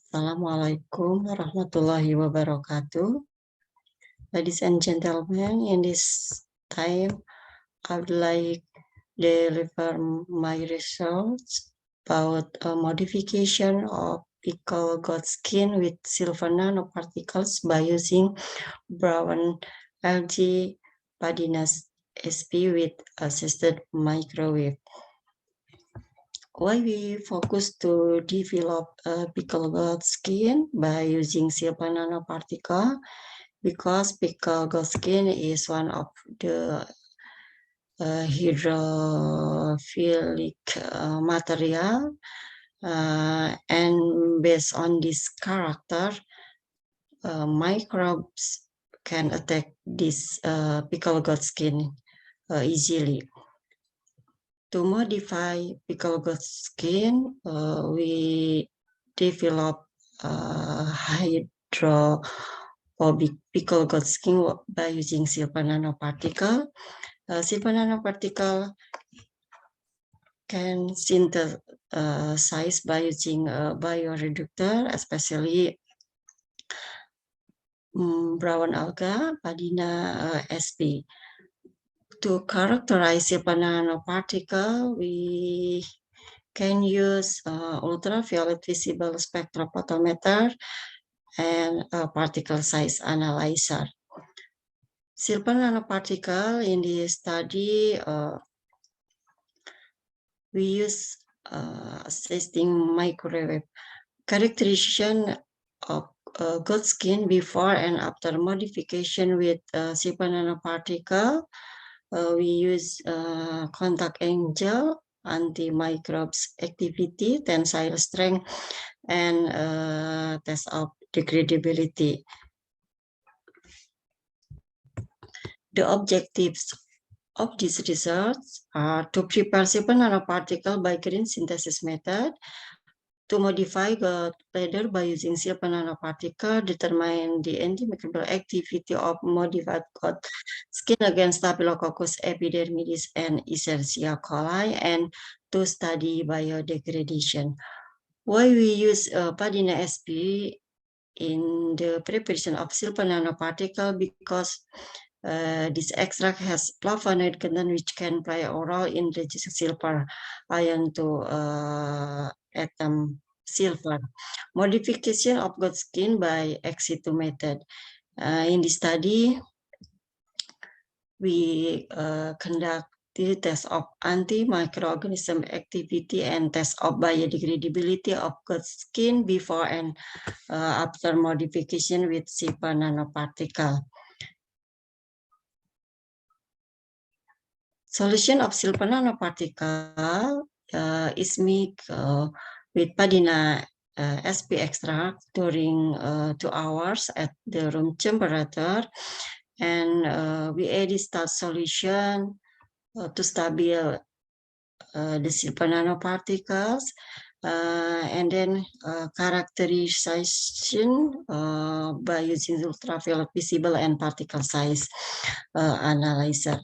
Assalamualaikum warahmatullahi wabarakatuh. Ladies and gentlemen, in this time, I would like to deliver my results about a modification of pickle goat skin with silver nanoparticles by using brown algae Padina's SP with assisted microwave. Why we focus to develop a pickle goat skin by using silver nanoparticle? Because pickle goat skin is one of the hydrophilic material, and based on this character, microbes can attack this pickle goat skin easily. To modify pickle goat skin, we develop hydrophobic pickle goat skin by using silver nanoparticle. Silver nanoparticle can synthesize by using a bioreductor, especially brown alga, Padina sp. To characterize silver nanoparticle, we can use ultraviolet visible spectrophotometer and a particle size analyzer. Silver nanoparticle in this study, we use assisting microwave characterization of goat skin before and after modification with silver nanoparticle. We use contact angle, antimicrobes activity, tensile strength, and test of degradability. The objectives of these results are to prepare silver nanoparticle by green synthesis method, to modify goat bladder by using silver nanoparticle, determine the antimicrobial activity of modified goat skin against Staphylococcus epidermidis and Escherichia coli, and to study biodegradation. Why we use Padina SP in the preparation of silver nanoparticle? Because this extract has flavonoid content which can play a role in reducing silver ion to atom silver. Modification of goat skin by ex situ method. In this study, we conduct the test of antimicroorganism activity and test of biodegradability of goat skin before and after modification with silver nanoparticle. Solution of silver nanoparticle is mixed with Padina SP extract during 2 hours at the room temperature, and we add this solution to stabilize the silver nanoparticles, and then characterization by using ultraviolet visible and particle size analyzer.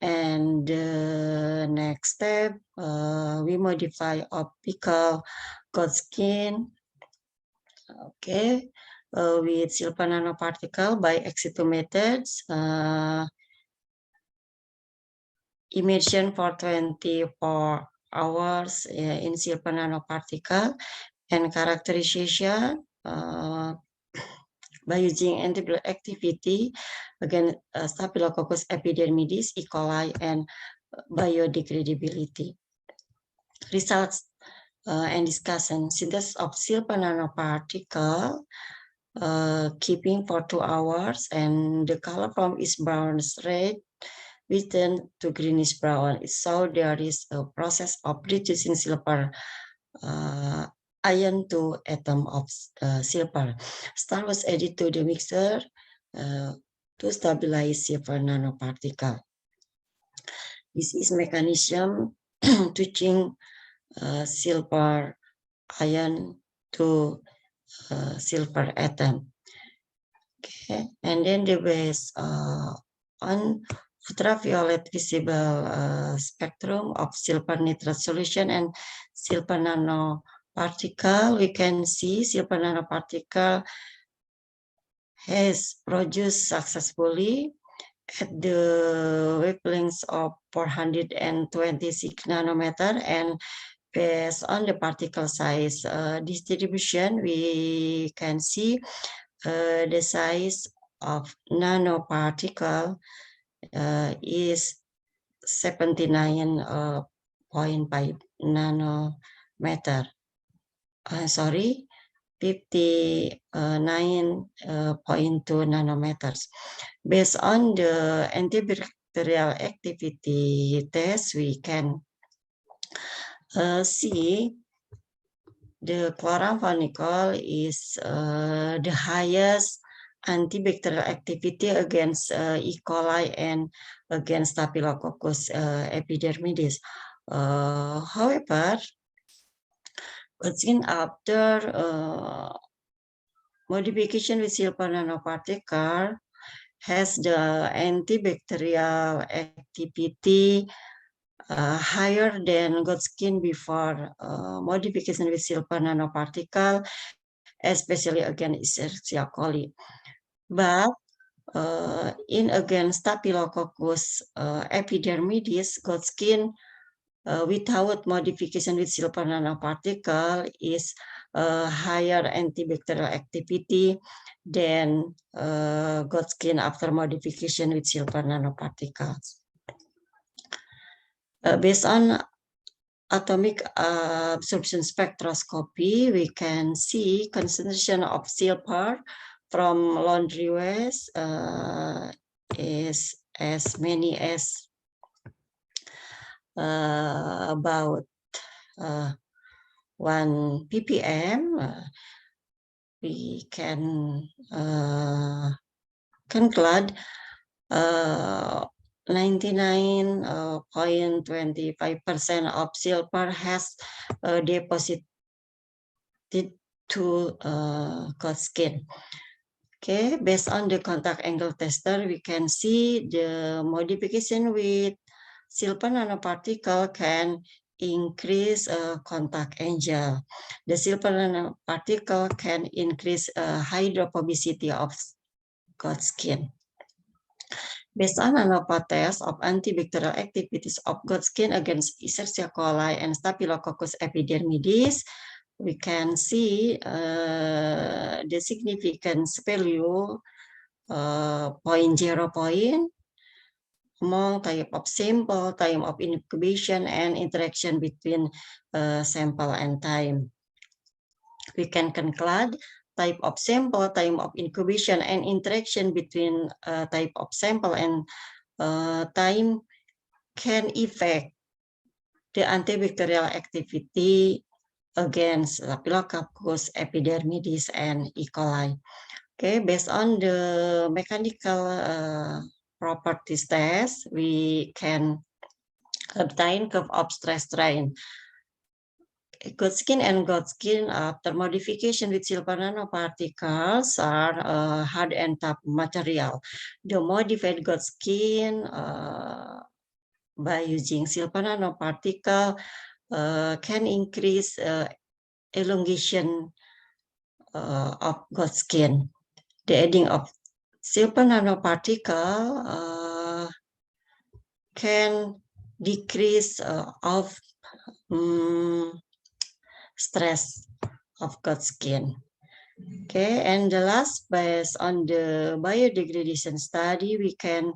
And the next step, we modify optical goat skin, okay, with silver nanoparticle by ex situ methods, immersion for 24 hours in silver nanoparticle, and characterization by using antibiotic activity against Staphylococcus epidermidis, E. coli, and biodegradability. Results and discussion. Synthesis of silver nanoparticle, keeping for 2 hours, and the color form is brownish red with turn to greenish brown. So there is a process of reducing silver ion to atom of silver. Star was added to the mixer to stabilize silver nanoparticle. This is mechanism to change silver ion to silver atom. Okay, and then the base on ultraviolet visible spectrum of silver nitrate solution and silver nano particle, we can see silver nanoparticle has produced successfully at the wavelengths of 426 nanometer, and based on the particle size distribution, we can see the size of nanoparticle is 79.5 nanometer. Sorry, 59.2 nanometers. Based on the antibacterial activity test, we can see the chloramphenicol is the highest antibacterial activity against E. coli and against Staphylococcus epidermidis. However, after modification with silver nanoparticle has the antibacterial activity higher than Godskin before modification with silver nanoparticle, especially against Escherichia coli. But in against Staphylococcus epidermidis, Godskin without modification with silver nanoparticle is higher antibacterial activity than Godskin after modification with silver nanoparticles. Based on atomic absorption spectroscopy, we can see concentration of silver from laundry waste is as many as about 1 ppm. We can conclude 99.25% of silver has deposited to Godskin. Okay, based on the contact angle tester, we can see the modification with silver nanoparticle can increase contact angle. The silver nanoparticle can increase hydrophobicity of Godskin. Based on ANOVA test of antibacterial activities of Godskin against Escherichia coli and Staphylococcus epidermidis, we can see the significance value 0.0 among type of sample, time of incubation, and interaction between sample and time. We can conclude type of sample, time of incubation, and interaction between type of sample and time can affect the antibacterial activity against Staphylococcus epidermidis and E. coli. Okay, based on the mechanical properties test, we can obtain curve of stress strain. Godskin and Godskin after modification with silver nanoparticles are hard and tough material. The modified Godskin by using silver nanoparticle can increase elongation of Godskin. The adding of silver nanoparticle can decrease of stress of Godskin. Okay, and the last, based on the biodegradation study, we can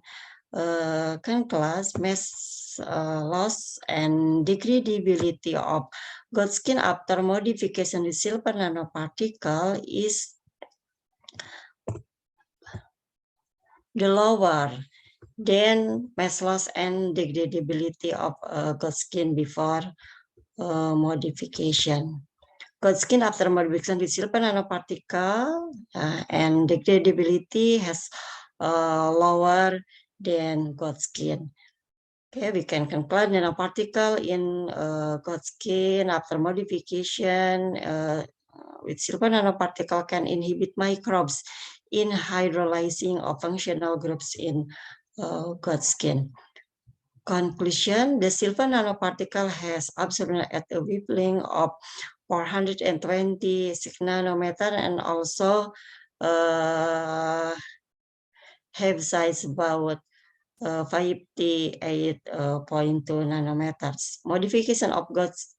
conclude mass loss and degradability of Godskin after modification with silver nanoparticle is the lower than mass loss and degradability of Godskin before modification. Godskin after modification with silver nanoparticle and degradability has lower than Godskin. Okay, we can conclude nanoparticle in Godskin after modification with silver nanoparticle can inhibit microbes in hydrolyzing of functional groups in Godskin. Conclusion, the silver nanoparticle has absorbed at a wavelength of 426 nanometer, and also have size about 58.2 nanometers. Modification of God's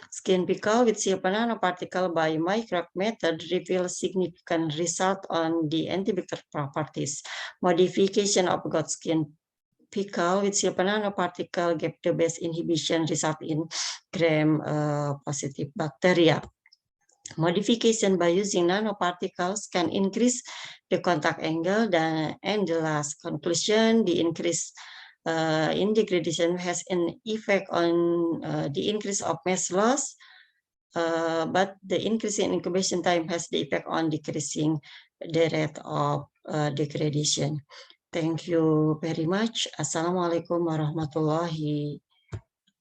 skin pickle with silver nanoparticle by microwave method reveals significant result on the antibacterial properties. Modification of God's skin pickle with silver nanoparticle gap-based inhibition result in gram-positive bacteria. Modification by using nanoparticles can increase the contact angle, and the last conclusion, the increase in degradation has an effect on the increase of mass loss, but the increase in incubation time has the effect on decreasing the rate of degradation. Thank you very much. Assalamualaikum warahmatullahi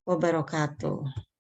wabarakatuh.